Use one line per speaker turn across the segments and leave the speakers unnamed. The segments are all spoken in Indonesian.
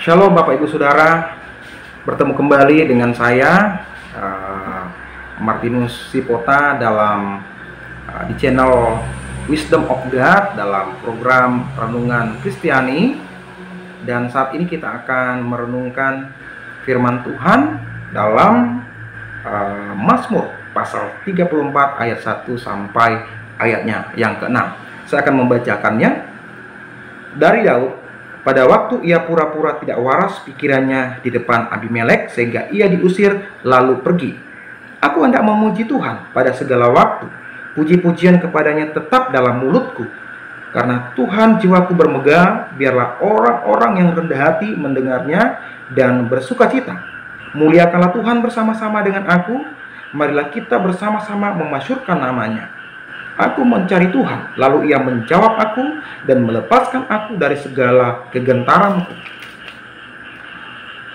Shalom Bapak Ibu Saudara, bertemu kembali dengan saya Martinus Sipota di channel Wisdom of God dalam program Renungan Kristiani. Dan saat ini kita akan merenungkan firman Tuhan dalam Mazmur pasal 34 ayat 1 sampai ayatnya yang ke-6. Saya akan membacakannya dari Daud. Pada waktu ia pura-pura tidak waras pikirannya di depan Abimelek, sehingga ia diusir lalu pergi. Aku hendak memuji Tuhan pada segala waktu. Puji-pujian kepadanya tetap dalam mulutku. Karena Tuhan jiwaku bermegah, biarlah orang-orang yang rendah hati mendengarnya dan bersukacita. Muliakanlah Tuhan bersama-sama dengan aku. Marilah kita bersama-sama memasyurkan namanya. Aku mencari Tuhan, lalu ia menjawab aku dan melepaskan aku dari segala kegentaranku.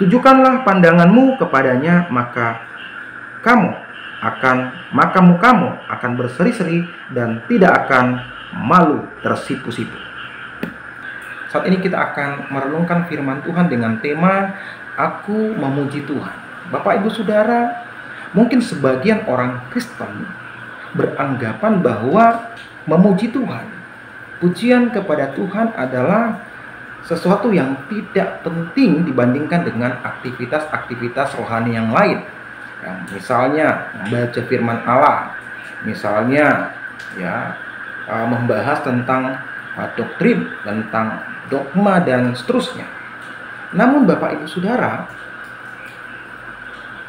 Tujukanlah pandanganmu kepadanya, maka mukamu akan berseri-seri dan tidak akan malu tersipu-sipu. Saat ini kita akan merenungkan firman Tuhan dengan tema Aku Memuji Tuhan. Bapak Ibu Saudara, mungkin sebagian orang Kristen beranggapan bahwa memuji Tuhan, pujian kepada Tuhan adalah sesuatu yang tidak penting dibandingkan dengan aktivitas-aktivitas rohani yang lain. Misalnya membaca firman Allah, misalnya membahas tentang doktrin, tentang dogma dan seterusnya. Namun Bapak Ibu Saudara,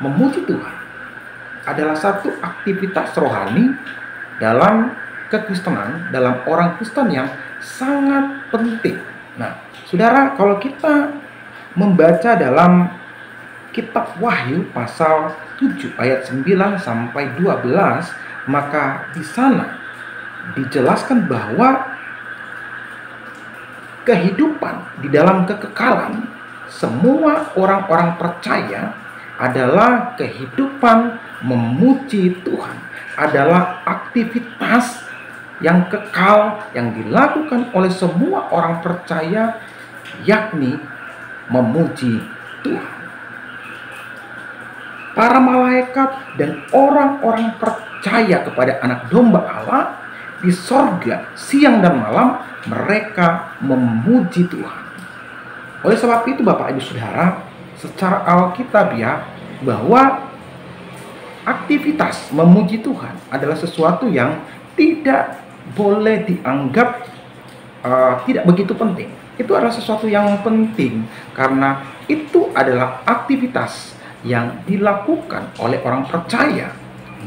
memuji Tuhan adalah satu aktivitas rohani dalam kekristenan, dalam orang Kristen yang sangat penting. Nah, saudara, kalau kita membaca dalam kitab Wahyu pasal 7 ayat 9 sampai 12, maka di sana dijelaskan bahwa kehidupan di dalam kekekalan semua orang-orang percaya adalah kehidupan memuji Tuhan, adalah aktivitas yang kekal yang dilakukan oleh semua orang percaya, yakni memuji Tuhan. Para malaikat dan orang-orang percaya kepada anak domba Allah di sorga siang dan malam mereka memuji Tuhan. Oleh sebab itu Bapak Ibu Saudara, secara Alkitabiah bahwa aktivitas memuji Tuhan adalah sesuatu yang tidak boleh dianggap tidak begitu penting. Itu adalah sesuatu yang penting karena itu adalah aktivitas yang dilakukan oleh orang percaya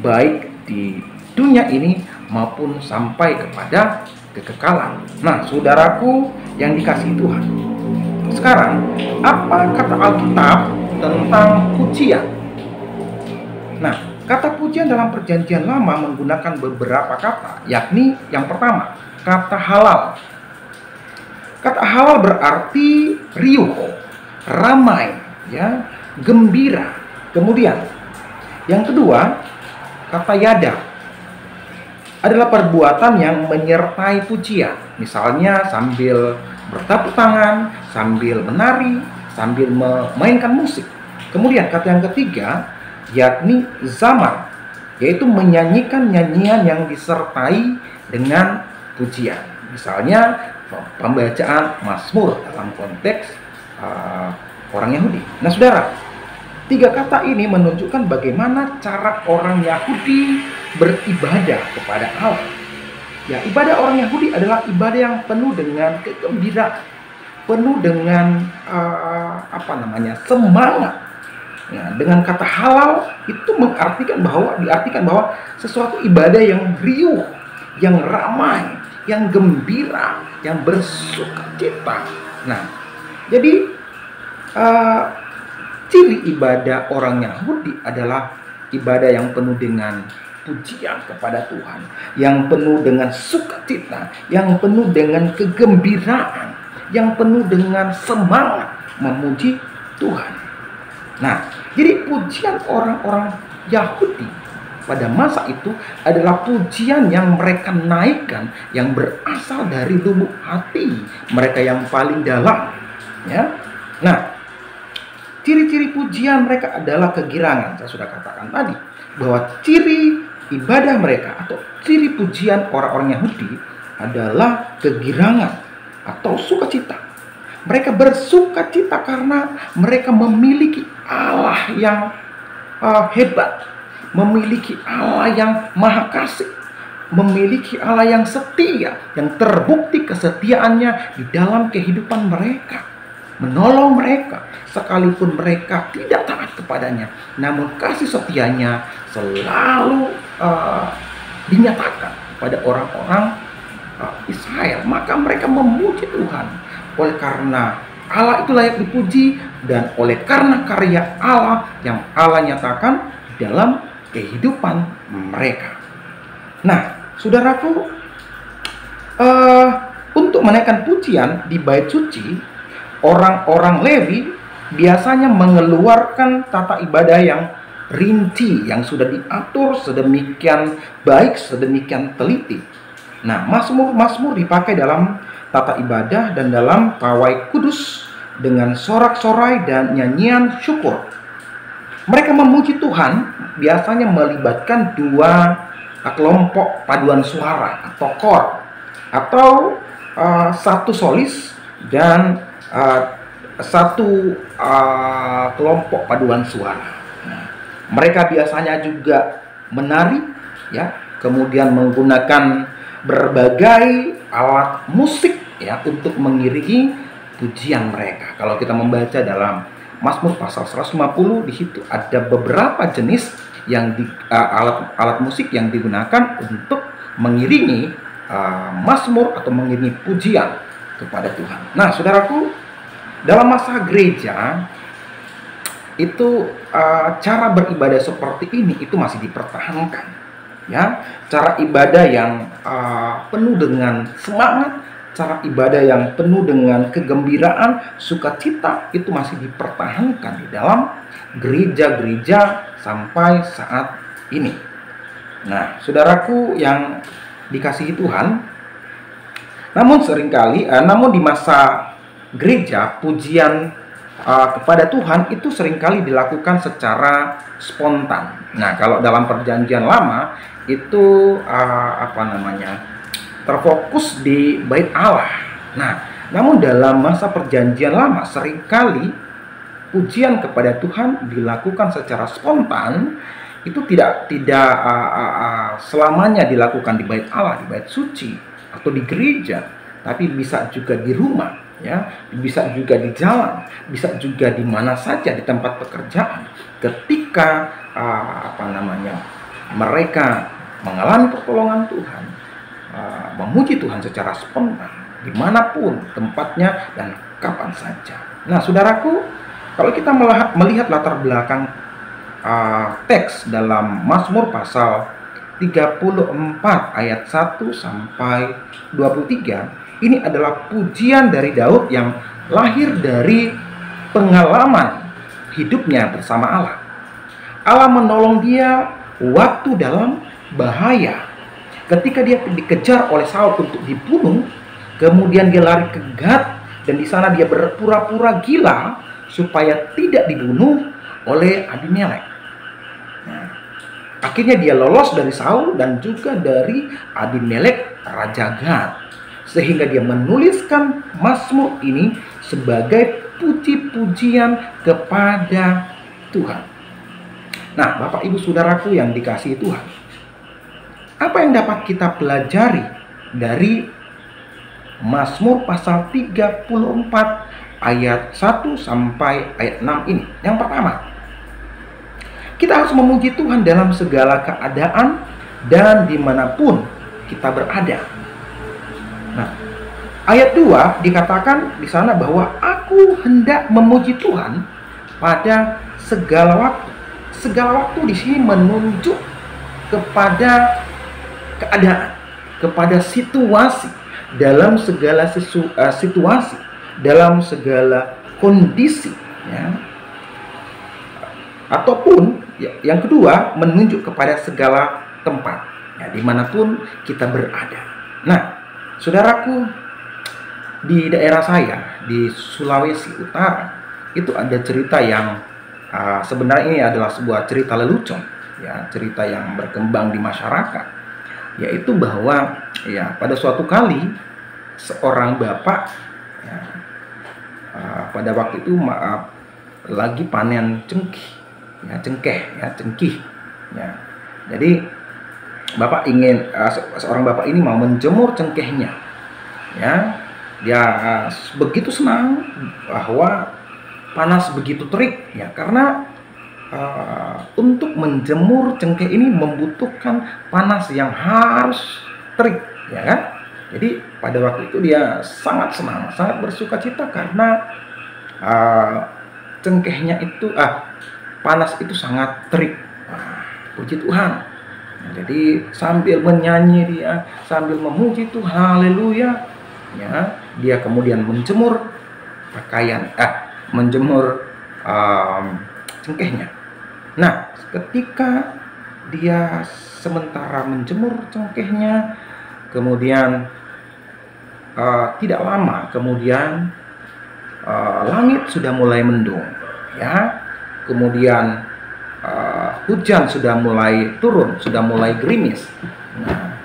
baik di dunia ini maupun sampai kepada kekekalan. Nah, saudaraku yang dikasihi Tuhan, sekarang apa kata Alkitab tentang pujian? Nah, kata pujian dalam Perjanjian Lama menggunakan beberapa kata, yakni yang pertama, kata halal. Kata halal berarti riuh, ramai, gembira. Kemudian, yang kedua, kata yada adalah perbuatan yang menyertai pujian. Misalnya sambil bertepuk tangan, sambil menari, sambil memainkan musik. Kemudian kata yang ketiga, yakni zamar, yaitu menyanyikan nyanyian yang disertai dengan pujian. Misalnya pembacaan Mazmur dalam konteks orang Yahudi. Nah saudara, tiga kata ini menunjukkan bagaimana cara orang Yahudi beribadah kepada Allah. Ya, ibadah orang Yahudi adalah ibadah yang penuh dengan kegembiraan, penuh dengan semangat. Ya, dengan kata halal itu diartikan bahwa sesuatu ibadah yang riuh, yang ramai, yang gembira, yang bersukacita. Nah, jadi ciri ibadah orang Yahudi adalah ibadah yang penuh dengan pujian kepada Tuhan, yang penuh dengan sukacita, yang penuh dengan kegembiraan, yang penuh dengan semangat memuji Tuhan. Nah, jadi pujian orang-orang Yahudi pada masa itu adalah pujian yang mereka naikkan, yang berasal dari lubuk hati mereka yang paling dalam. Ya, nah Ciri-ciri pujian mereka adalah kegirangan. Saya sudah katakan tadi bahwa ciri ibadah mereka atau ciri pujian orang-orang Yahudi adalah kegirangan atau sukacita. Mereka bersukacita karena mereka memiliki Allah yang hebat, memiliki Allah yang maha kasih, memiliki Allah yang setia, yang terbukti kesetiaannya di dalam kehidupan mereka, menolong mereka sekalipun mereka tidak taat kepadanya, namun kasih setianya selalu dinyatakan pada orang-orang Israel. Maka mereka memuji Tuhan oleh karena Allah itu layak dipuji dan oleh karena karya Allah yang Allah nyatakan dalam kehidupan mereka. Nah, saudaraku, untuk menaikkan pujian di bait suci, orang-orang Lewi biasanya mengeluarkan tata ibadah yang rinci, yang sudah diatur sedemikian baik, sedemikian teliti. Nah, Mazmur dipakai dalam tata ibadah dan dalam pawai kudus dengan sorak-sorai dan nyanyian syukur. Mereka memuji Tuhan biasanya melibatkan dua kelompok paduan suara atau kor, atau satu solis dan satu kelompok paduan suara. Nah, mereka biasanya juga menari, ya, kemudian menggunakan berbagai alat musik, ya, untuk mengiringi pujian mereka. Kalau kita membaca dalam Mazmur pasal 150, di situ ada beberapa jenis yang alat musik yang digunakan untuk mengiringi Mazmur atau mengiringi pujian kepada Tuhan. Nah, saudaraku, dalam masa gereja itu cara beribadah seperti ini itu masih dipertahankan, ya. Cara ibadah yang penuh dengan semangat, cara ibadah yang penuh dengan kegembiraan, sukacita itu masih dipertahankan di dalam gereja-gereja sampai saat ini. Nah, saudaraku yang dikasihi Tuhan, namun di masa gereja, pujian kepada Tuhan itu seringkali dilakukan secara spontan. Nah, kalau dalam perjanjian lama itu terfokus di bait Allah. Nah, namun dalam masa perjanjian lama seringkali pujian kepada Tuhan dilakukan secara spontan. Itu tidak selamanya dilakukan di bait Allah, di bait suci atau di gereja, tapi bisa juga di rumah, ya, bisa juga di jalan, bisa juga di mana saja, di tempat pekerjaan. Ketika mereka mengalami pertolongan Tuhan, memuji Tuhan secara spontan, dimanapun tempatnya dan kapan saja. Nah, saudaraku, kalau kita melihat latar belakang teks dalam Mazmur pasal 34 ayat 1 sampai 23, ini adalah pujian dari Daud yang lahir dari pengalaman hidupnya bersama Allah. Allah menolong dia waktu dalam bahaya. Ketika dia dikejar oleh Saul untuk dibunuh, kemudian dia lari ke Gad, dan di sana dia berpura-pura gila supaya tidak dibunuh oleh Abimelek. Nah, akhirnya dia lolos dari Saul dan juga dari Abimelek, raja Gad, sehingga dia menuliskan Mazmur ini sebagai puji-pujian kepada Tuhan. Nah, Bapak Ibu Saudaraku yang dikasihi Tuhan, apa yang dapat kita pelajari dari Mazmur pasal 34 ayat 1 sampai ayat 6 ini? Yang pertama, kita harus memuji Tuhan dalam segala keadaan dan dimanapun kita berada. Nah, ayat 2 dikatakan di sana bahwa aku hendak memuji Tuhan pada segala waktu. Segala waktu di sini menunjuk kepada keadaan, kepada situasi, dalam segala situasi, dalam segala kondisi, ya. Ataupun yang kedua menunjuk kepada segala tempat, ya, dimanapun kita berada. Nah, saudaraku, di daerah saya di Sulawesi Utara itu ada cerita yang sebenarnya ini adalah sebuah cerita lelucon, ya, cerita yang berkembang di masyarakat, yaitu bahwa ya pada suatu kali seorang bapak, ya, pada waktu itu lagi panen cengkeh, ya, cengkeh, ya. Jadi bapak ingin seorang bapak ini mau menjemur cengkehnya, ya. Dia begitu senang bahwa panas begitu terik, ya, karena untuk menjemur cengkeh ini membutuhkan panas yang harus terik, ya kan? Jadi pada waktu itu dia sangat senang, sangat bersuka cita karena cengkehnya itu panas itu sangat terik. Wah, puji Tuhan. Nah, jadi sambil menyanyi dia, sambil memuji Tuhan, haleluya, ya, dia kemudian menjemur menjemur cengkehnya. Nah, ketika dia sementara menjemur cengkehnya, kemudian tidak lama kemudian langit sudah mulai mendung, ya. Kemudian hujan sudah mulai turun, sudah mulai gerimis. Nah,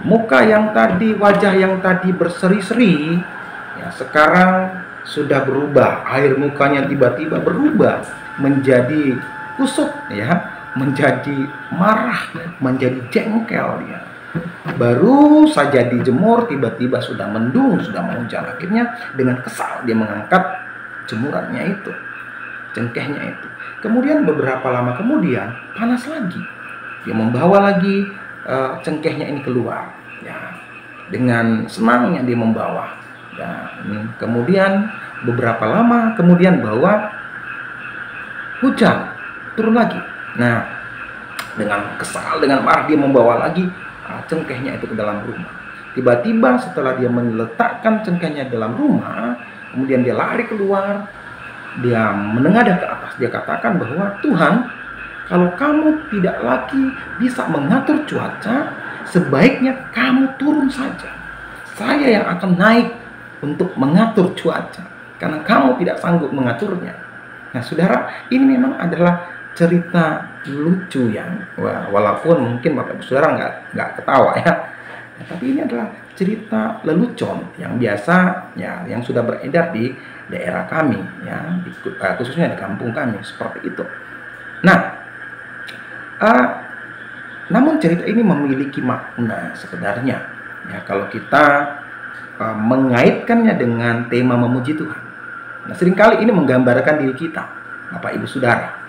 wajah yang tadi berseri-seri, ya, sekarang sudah berubah. Air mukanya tiba-tiba berubah menjadi kusut, ya, menjadi marah, menjadi jengkel dia. Baru saja dijemur, tiba-tiba sudah mendung, sudah mau hujan. Akhirnya dengan kesal dia mengangkat jemurannya itu, cengkehnya itu. Kemudian beberapa lama kemudian panas lagi. Dia membawa lagi cengkehnya ini keluar, ya. Dengan senangnya dia membawa. Dan kemudian beberapa lama kemudian bawa hujan turun lagi. Nah, dengan kesal, dengan marah dia membawa lagi cengkehnya itu ke dalam rumah. Tiba-tiba setelah dia meletakkan cengkehnya dalam rumah, kemudian dia lari keluar, dia menengadah ke atas, dia katakan bahwa Tuhan, kalau kamu tidak lagi bisa mengatur cuaca, sebaiknya kamu turun saja. Saya yang akan naik untuk mengatur cuaca, karena kamu tidak sanggup mengaturnya. Nah, saudara, ini memang adalah cerita lucu yang walaupun mungkin Bapak Ibu Saudara nggak ketawa, ya. Tapi ini adalah cerita lelucon yang biasa, ya, yang sudah beredar di daerah kami, ya, khususnya di kampung kami seperti itu. Nah, namun cerita ini memiliki makna sebenarnya, ya, kalau kita mengaitkannya dengan tema memuji Tuhan. Nah, seringkali ini menggambarkan diri kita, Bapak Ibu Saudara,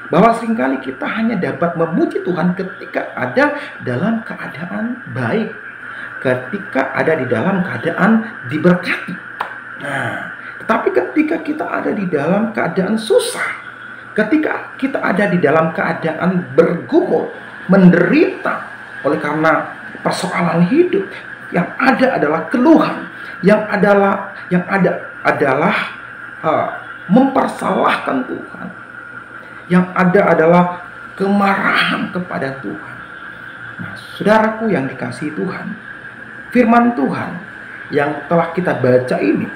bahwa seringkali kita hanya dapat memuji Tuhan ketika ada dalam keadaan baik, ketika ada di dalam keadaan diberkati. Nah, tetapi ketika kita ada di dalam keadaan susah, ketika kita ada di dalam keadaan bergumul, menderita oleh karena persoalan hidup, yang ada adalah keluhan, yang ada adalah mempersalahkan Tuhan, yang ada adalah kemarahan kepada Tuhan. Nah, saudaraku yang dikasihi Tuhan, firman Tuhan yang telah kita baca ini,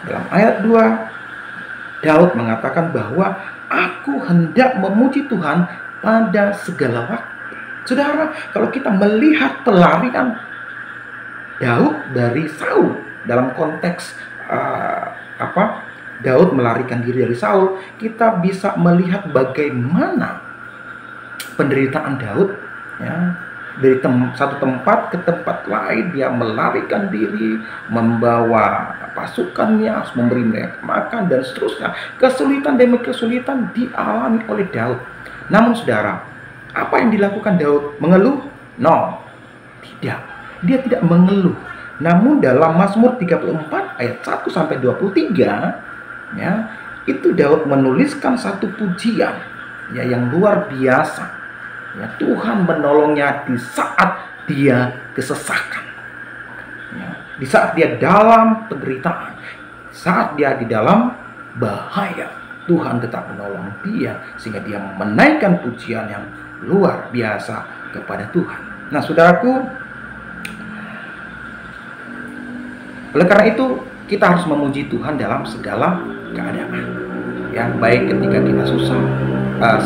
dalam ayat 2, Daud mengatakan bahwa aku hendak memuji Tuhan pada segala waktu. Saudara, kalau kita melihat pelarian Daud dari Saul, dalam konteks Daud melarikan diri dari Saul, kita bisa melihat bagaimana penderitaan Daud, ya, dari satu tempat ke tempat lain. Dia melarikan diri, membawa pasukannya, harus memberi mereka makan dan seterusnya. Kesulitan demi kesulitan dialami oleh Daud. Namun saudara, apa yang dilakukan Daud? Mengeluh? No, tidak. Dia tidak mengeluh. Namun dalam Mazmur 34 ayat 1-23, ya, itu Daud menuliskan satu pujian, ya, yang luar biasa. Ya, Tuhan menolongnya di saat dia kesesakan, ya, di saat dia dalam penderitaan, saat dia di dalam bahaya, Tuhan tetap menolong dia sehingga dia menaikkan pujian yang luar biasa kepada Tuhan. Nah, saudaraku, oleh karena itu kita harus memuji Tuhan dalam segala keadaan. Ya, baik ketika kita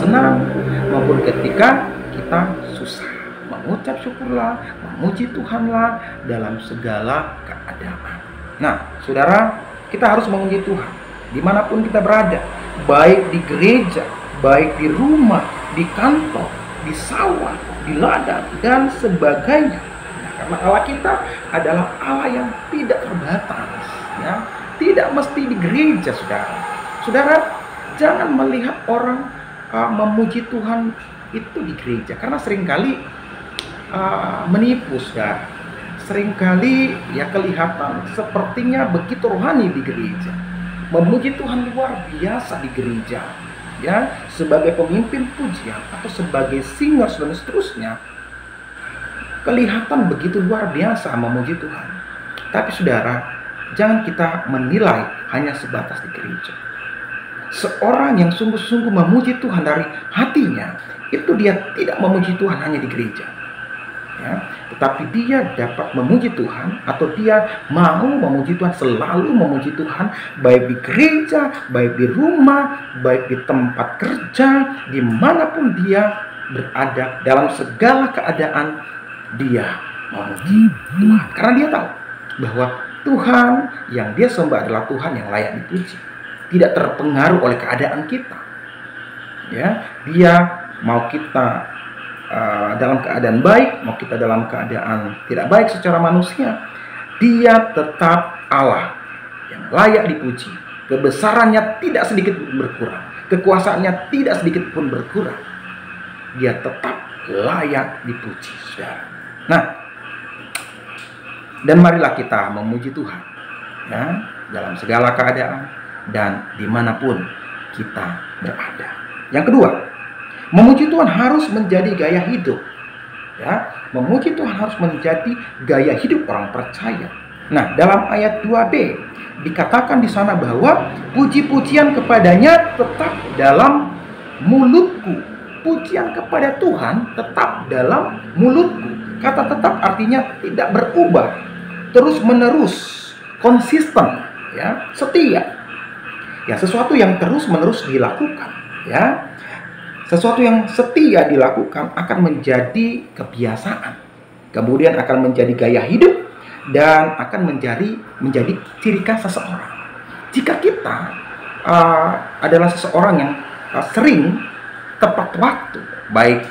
senang maupun ketika kita susah. Mengucap syukurlah, memuji Tuhanlah dalam segala keadaan. Nah, saudara, kita harus memuji Tuhan dimanapun kita berada, baik di gereja, baik di rumah, di kantor, di sawah, di ladang, dan sebagainya. Nah, karena Allah kita adalah Allah yang tidak terbatas, ya. Tidak mesti di gereja, saudara. Saudara, jangan melihat orang memuji Tuhan itu di gereja, karena seringkali menipu, saudara. Seringkali ya kelihatan sepertinya begitu rohani di gereja, memuji Tuhan luar biasa di gereja, ya, sebagai pemimpin pujian atau sebagai singers dan seterusnya, kelihatan begitu luar biasa memuji Tuhan. Tapi saudara, jangan kita menilai hanya sebatas di gereja. Seorang yang sungguh-sungguh memuji Tuhan dari hatinya, itu dia tidak memuji Tuhan hanya di gereja, ya, tetapi dia dapat memuji Tuhan, atau dia mau memuji Tuhan, selalu memuji Tuhan, baik di gereja, baik di rumah, baik di tempat kerja, dimanapun dia berada, dalam segala keadaan dia memuji Tuhan, karena dia tahu bahwa Tuhan yang dia sembah adalah Tuhan yang layak dipuji, tidak terpengaruh oleh keadaan kita. Ya, dia mau kita dalam keadaan baik, mau kita dalam keadaan tidak baik secara manusia, dia tetap Allah yang layak dipuji. Kebesarannya tidak sedikit pun berkurang, kekuasaannya tidak sedikit pun berkurang. Dia tetap layak dipuji, saudara. Nah, dan marilah kita memuji Tuhan, ya, dalam segala keadaan dan dimanapun kita berada. Yang kedua, memuji Tuhan harus menjadi gaya hidup. Ya, memuji Tuhan harus menjadi gaya hidup orang percaya. Nah, dalam ayat 2b dikatakan di sana bahwa puji-pujian kepadanya tetap dalam mulutku. Pujian kepada Tuhan tetap dalam mulutku. Kata tetap artinya tidak berubah, terus-menerus, konsisten, ya, setia. Ya, sesuatu yang terus-menerus dilakukan, ya. Sesuatu yang setia dilakukan akan menjadi kebiasaan, kemudian akan menjadi gaya hidup, dan akan menjadi ciri khas seseorang. Jika kita adalah seseorang yang sering tepat waktu, baik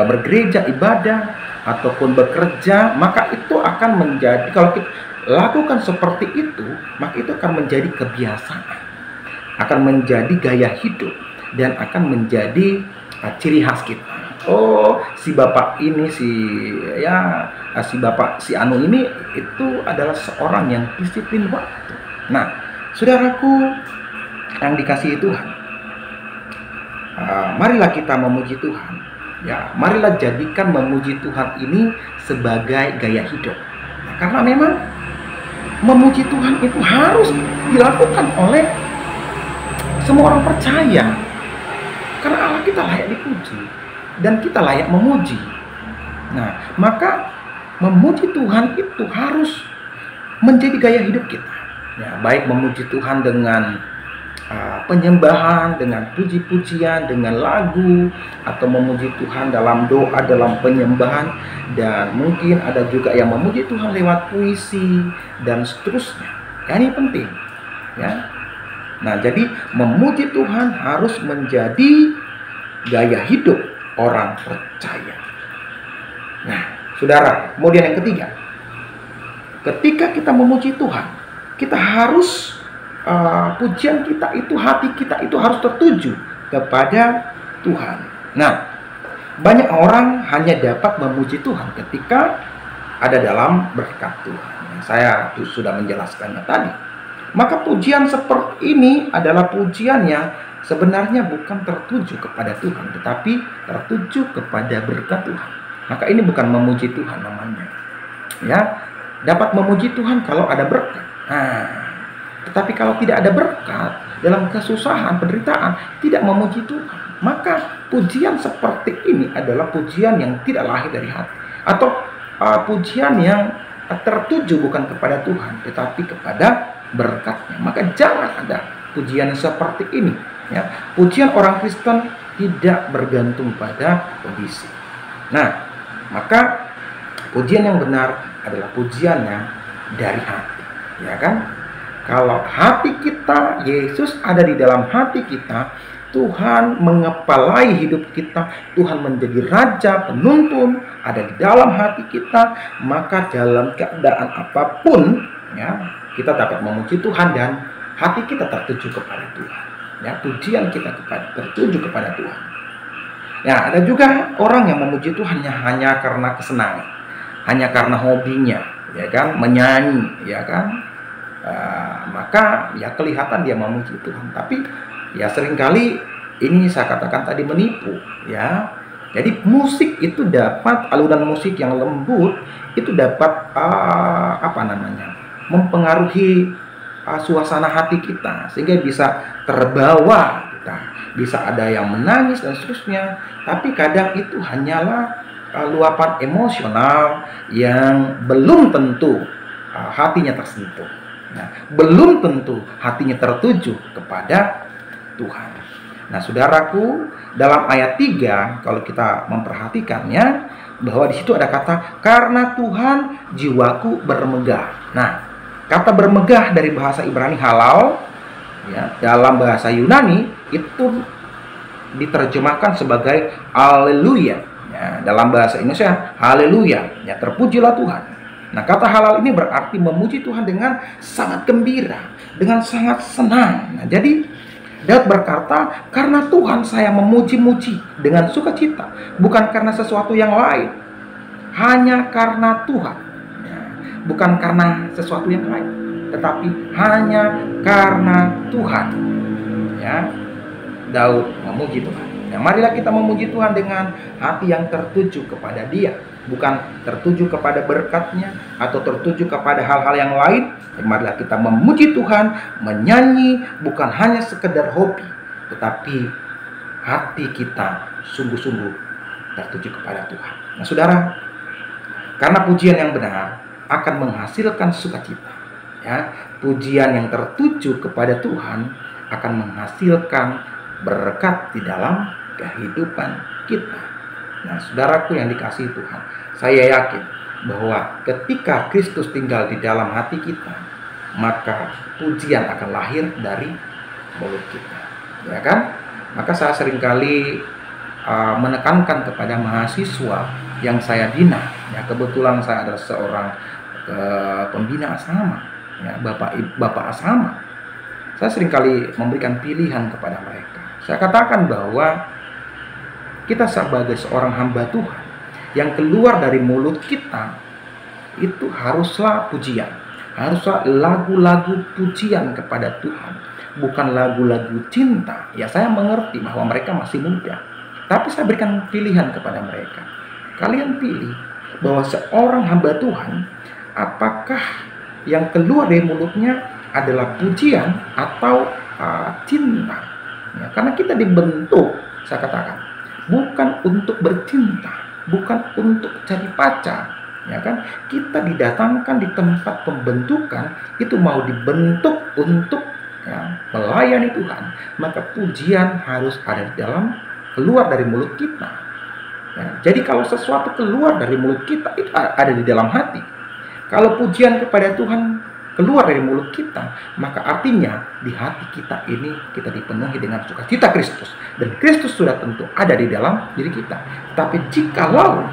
bergereja, ibadah, ataupun bekerja, maka itu akan menjadi, kalau kita lakukan seperti itu, maka itu akan menjadi kebiasaan, akan menjadi gaya hidup, dan akan menjadi ciri khas kita. Oh, si bapak ini, si bapak si Anu ini itu adalah seorang yang disiplin waktu. Nah, saudaraku yang dikasihi Tuhan, marilah kita memuji Tuhan. Ya, marilah jadikan memuji Tuhan ini sebagai gaya hidup. Nah, karena memang memuji Tuhan itu harus dilakukan oleh semua orang percaya. Karena Allah kita layak dipuji dan kita layak memuji. Nah, maka memuji Tuhan itu harus menjadi gaya hidup kita. Ya, baik memuji Tuhan dengan penyembahan, dengan puji-pujian, dengan lagu, atau memuji Tuhan dalam doa, dalam penyembahan, dan mungkin ada juga yang memuji Tuhan lewat puisi dan seterusnya. Ya, ini penting, ya. Nah, jadi memuji Tuhan harus menjadi gaya hidup orang percaya. Nah, saudara, kemudian yang ketiga, ketika kita memuji Tuhan, kita harus pujian kita itu, hati kita itu harus tertuju kepada Tuhan. Nah, banyak orang hanya dapat memuji Tuhan ketika ada dalam berkat Tuhan. Saya sudah menjelaskannya tadi. Maka pujian seperti ini adalah pujian yang sebenarnya bukan tertuju kepada Tuhan, tetapi tertuju kepada berkat Tuhan. Maka ini bukan memuji Tuhan namanya. Ya, dapat memuji Tuhan kalau ada berkat. Nah, tetapi kalau tidak ada berkat, dalam kesusahan, penderitaan, tidak memuji Tuhan, maka pujian seperti ini adalah pujian yang tidak lahir dari hati, atau pujian yang tertuju bukan kepada Tuhan, tetapi kepada berkatnya. Maka jangan ada pujian seperti ini, ya. Pujian orang Kristen tidak bergantung pada kondisi. Nah, maka pujian yang benar adalah pujian yang dari hati, ya kan? Kalau hati kita, Yesus ada di dalam hati kita, Tuhan mengepalai hidup kita, Tuhan menjadi raja, penuntun, ada di dalam hati kita, maka dalam keadaan apapun, ya, kita dapat memuji Tuhan dan hati kita tertuju kepada Tuhan. Ya, pujian kita tertuju kepada Tuhan. Ya, ada juga orang yang memuji Tuhan hanya karena kesenangan, hanya karena hobinya, ya kan, menyanyi, ya kan. Maka ya kelihatan dia memuji Tuhan, tapi ya seringkali ini saya katakan tadi menipu, ya. Jadi musik itu dapat, alunan musik yang lembut itu dapat mempengaruhi suasana hati kita, sehingga bisa terbawa kita, bisa ada yang menangis dan seterusnya. Tapi kadang itu hanyalah luapan emosional yang belum tentu hatinya tersentuh. Nah, belum tentu hatinya tertuju kepada Tuhan. Nah, saudaraku, dalam ayat 3 kalau kita memperhatikannya, bahwa di situ ada kata karena Tuhan jiwaku bermegah. Nah, kata bermegah dari bahasa Ibrani halal, ya, dalam bahasa Yunani itu diterjemahkan sebagai haleluya. Ya, dalam bahasa Indonesia haleluya, ya, terpujilah Tuhan. Nah, kata halal ini berarti memuji Tuhan dengan sangat gembira, dengan sangat senang. Nah, jadi Daud berkata, karena Tuhan saya memuji-muji dengan sukacita, bukan karena sesuatu yang lain, hanya karena Tuhan, ya, bukan karena sesuatu yang lain, tetapi hanya karena Tuhan. Ya, Daud memuji Tuhan. Nah, marilah kita memuji Tuhan dengan hati yang tertuju kepada Dia, bukan tertuju kepada berkat-Nya atau tertuju kepada hal-hal yang lain. Marilah kita memuji Tuhan, menyanyi, bukan hanya sekedar hobi, tetapi hati kita sungguh-sungguh tertuju kepada Tuhan. Nah, saudara, karena pujian yang benar akan menghasilkan sukacita, ya, pujian yang tertuju kepada Tuhan akan menghasilkan berkat di dalam kehidupan kita. Nah, saudaraku yang dikasihi Tuhan, saya yakin bahwa ketika Kristus tinggal di dalam hati kita, maka pujian akan lahir dari mulut kita, ya kan? Maka saya seringkali menekankan kepada mahasiswa yang saya bina, ya, kebetulan saya adalah seorang pembina asrama, ya, bapak asrama. Saya seringkali memberikan pilihan kepada mereka. Saya katakan bahwa kita sebagai seorang hamba Tuhan, yang keluar dari mulut kita itu haruslah pujian, haruslah lagu-lagu pujian kepada Tuhan, bukan lagu-lagu cinta. Ya, saya mengerti bahwa mereka masih muda, tapi saya berikan pilihan kepada mereka. Kalian pilih bahwa seorang hamba Tuhan, apakah yang keluar dari mulutnya adalah pujian atau cinta. Ya, karena kita dibentuk, saya katakan, bukan untuk bercinta, bukan untuk jadi pacar, ya kan? Kita didatangkan di tempat pembentukan itu mau dibentuk untuk, ya, melayani Tuhan. Maka pujian harus ada di dalam, keluar dari mulut kita. Ya, jadi kalau sesuatu keluar dari mulut kita itu ada di dalam hati. Kalau pujian kepada Tuhan keluar dari mulut kita, maka artinya di hati kita ini kita dipenuhi dengan sukacita Kristus, dan Kristus sudah tentu ada di dalam diri kita. Tapi jikalau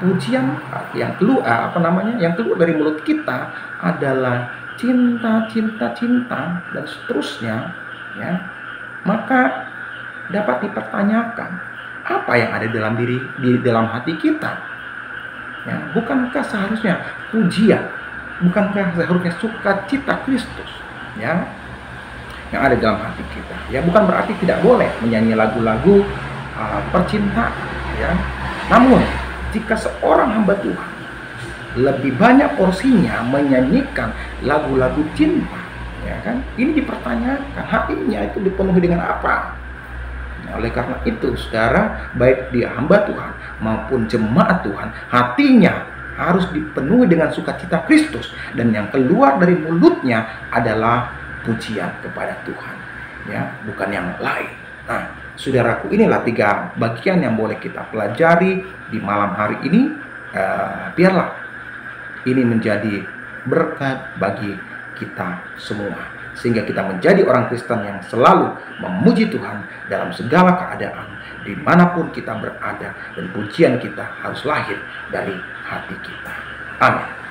pujian yang keluar yang keluar dari mulut kita adalah cinta dan seterusnya, ya, maka dapat dipertanyakan apa yang ada dalam di dalam hati kita. Ya, bukankah seharusnya pujian, bukankah seharusnya sukacita Kristus, ya, yang ada dalam hati kita? Ya, bukan berarti tidak boleh menyanyi lagu-lagu percintaan, ya. Namun jika seorang hamba Tuhan lebih banyak porsinya menyanyikan lagu-lagu cinta, ya kan, ini dipertanyakan hatinya itu dipenuhi dengan apa. Nah, oleh karena itu, saudara, baik dia hamba Tuhan maupun jemaat Tuhan, hatinya harus dipenuhi dengan sukacita Kristus, dan yang keluar dari mulutnya adalah pujian kepada Tuhan, ya, bukan yang lain. Nah, saudaraku, inilah 3 bagian yang boleh kita pelajari di malam hari ini. Biarlah ini menjadi berkat bagi kita semua, sehingga kita menjadi orang Kristen yang selalu memuji Tuhan dalam segala keadaan, dimanapun kita berada, dan pujian kita harus lahir dari hati kita. Amin.